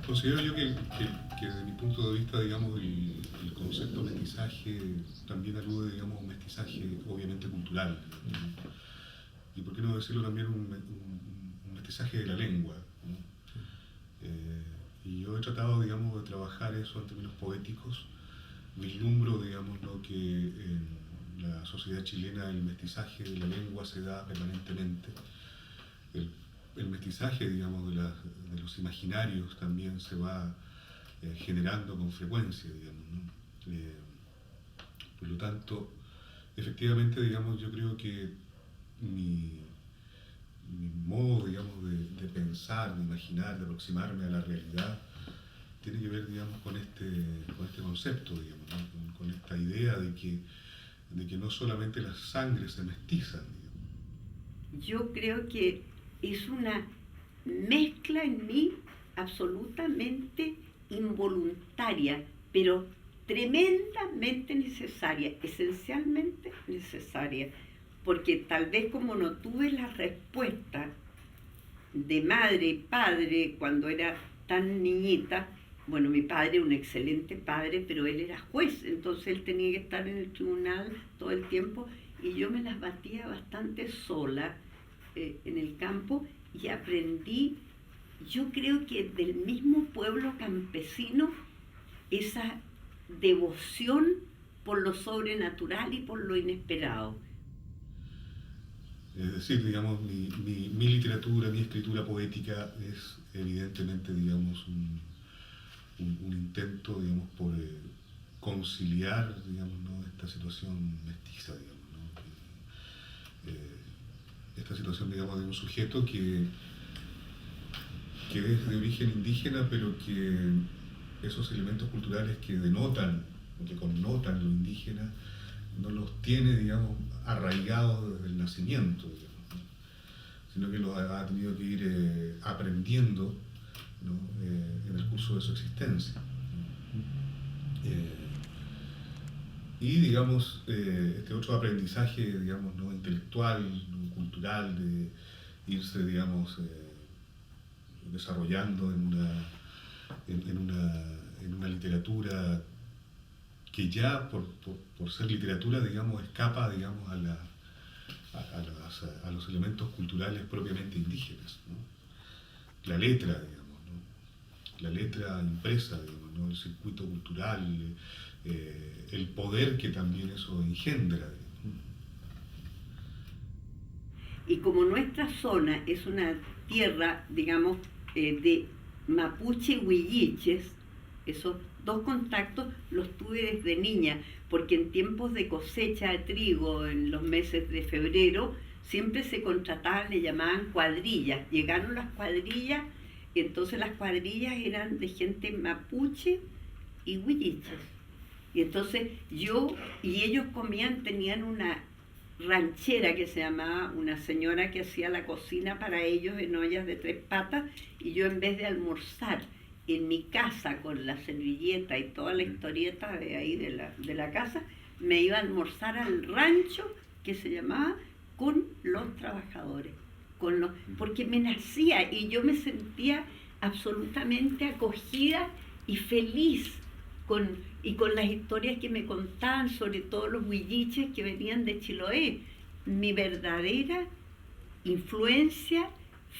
Considero yo que desde mi punto de vista, digamos, el concepto mestizaje también alude, digamos, a un mestizaje obviamente cultural. Y por qué no decirlo también un mestizaje de la lengua, ¿no? Y yo he tratado, digamos, de trabajar eso en términos poéticos. Vislumbro, digamos, lo que en la sociedad chilena el mestizaje de la lengua se da permanentemente. El mestizaje, digamos, de los imaginarios también se va generando con frecuencia, digamos, ¿no? Por lo tanto, efectivamente, digamos, yo creo que mi modo, digamos, de pensar, de imaginar, de aproximarme a la realidad, tiene que ver, digamos, con este concepto, digamos, ¿no? Con esta idea de que no solamente las sangres se mestizan, digamos. Yo creo que es una mezcla en mí absolutamente involuntaria, pero tremendamente necesaria, esencialmente necesaria, porque tal vez como no tuve la respuesta de madre y padre cuando era tan niñita, bueno, mi padre un excelente padre, pero él era juez, entonces él tenía que estar en el tribunal todo el tiempo y yo me las batía bastante sola en el campo y aprendí, yo creo que del mismo pueblo campesino, esa devoción por lo sobrenatural y por lo inesperado. Es decir, digamos, mi literatura, mi escritura poética es evidentemente, digamos, un intento, digamos, por conciliar, digamos, ¿no?, esta situación mestiza, digamos, ¿no? Esta situación, digamos, de un sujeto que es de origen indígena, pero que esos elementos culturales que denotan o que connotan lo indígena no los tiene, digamos, arraigados desde el nacimiento, digamos, ¿no?, sino que los ha tenido que ir aprendiendo, ¿no?, en el curso de su existencia. Y, digamos, este otro aprendizaje, digamos, ¿no?, intelectual, ¿no?, cultural, de irse, digamos, desarrollando en una literatura que ya por ser literatura, digamos, escapa, digamos, a los elementos culturales propiamente indígenas, ¿no? La letra, digamos, ¿no?, la letra impresa, digamos, ¿no?, el circuito cultural, el poder que también eso engendra, digamos. Y como nuestra zona es una tierra, digamos, de mapuche y huilliches, esos dos contactos los tuve desde niña, porque en tiempos de cosecha de trigo, en los meses de febrero, siempre se contrataban, le llamaban cuadrillas. Llegaron las cuadrillas, y entonces las cuadrillas eran de gente mapuche y huilliches. Y entonces yo y ellos comían, tenían una ranchera que se llamaba, una señora que hacía la cocina para ellos en ollas de 3 patas, y yo en vez de almorzar en mi casa con la servilleta y toda la historieta de ahí de la casa, me iba a almorzar al rancho que se llamaba con los trabajadores, porque me nacía y yo me sentía absolutamente acogida y feliz con las historias que me contaban, sobre todo los huilliches que venían de Chiloé. Mi verdadera influencia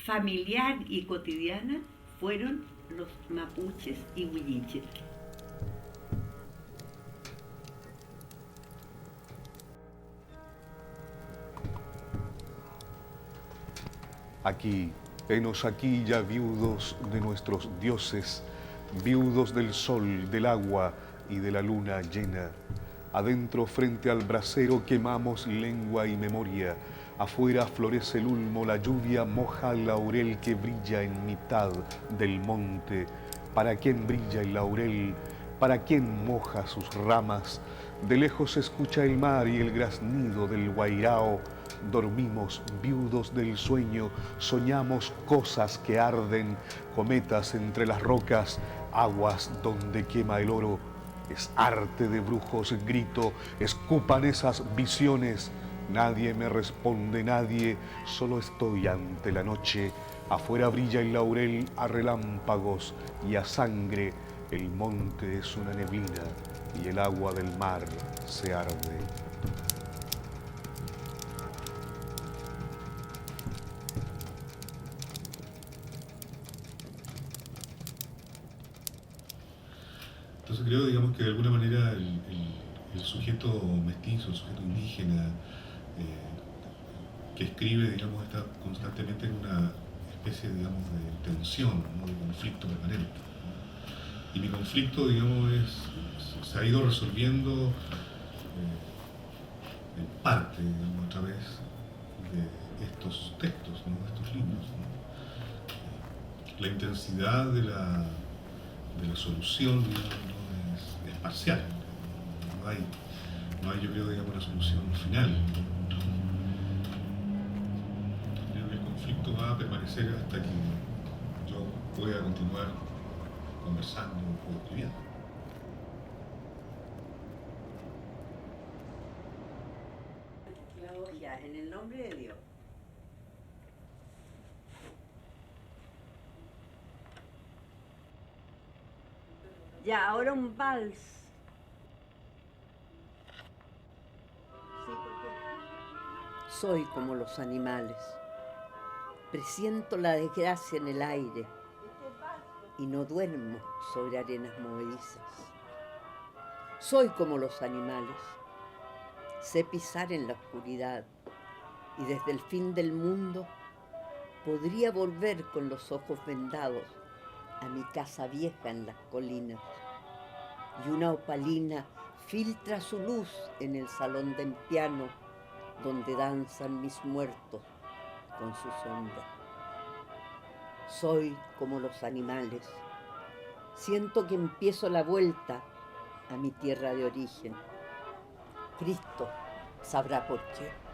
familiar y cotidiana fueron los mapuches y huilliches. Aquí, henos aquí ya viudos de nuestros dioses, viudos del sol, del agua y de la luna llena. Adentro, frente al brasero, quemamos lengua y memoria. Afuera florece el ulmo, la lluvia moja el laurel que brilla en mitad del monte. ¿Para quién brilla el laurel? ¿Para quién moja sus ramas? De lejos se escucha el mar y el graznido del guairao. Dormimos viudos del sueño, soñamos cosas que arden, cometas entre las rocas, aguas donde quema el oro. Es arte de brujos, grito, escupan esas visiones. Nadie me responde, nadie, solo estoy ante la noche. Afuera brilla el laurel a relámpagos y a sangre. El monte es una neblina y el agua del mar se arde. Entonces creo, digamos, que de alguna manera el sujeto mestizo, el sujeto indígena, que escribe, digamos, está constantemente en una especie, digamos, de tensión, ¿no?, de conflicto permanente, ¿no? Y mi conflicto, digamos, se ha ido resolviendo en parte, digamos, a través de estos textos, ¿no?, de estos libros, ¿no? La intensidad de la solución, digamos, ¿no?, es parcial. No hay, yo creo, digamos, una solución final. Creo que el conflicto va a permanecer hasta que yo pueda continuar conversando o escribiendo. Ya, en el nombre de Dios. Ya, ahora un vals. Sí, porque Soy como los animales. Presiento la desgracia en el aire y no duermo sobre arenas movedizas. Soy como los animales. Sé pisar en la oscuridad y desde el fin del mundo podría volver con los ojos vendados a mi casa vieja en las colinas. Y una opalina filtra su luz en el salón de piano donde danzan mis muertos con su sombra. Soy como los animales. Siento que empiezo la vuelta a mi tierra de origen. Cristo sabrá por qué.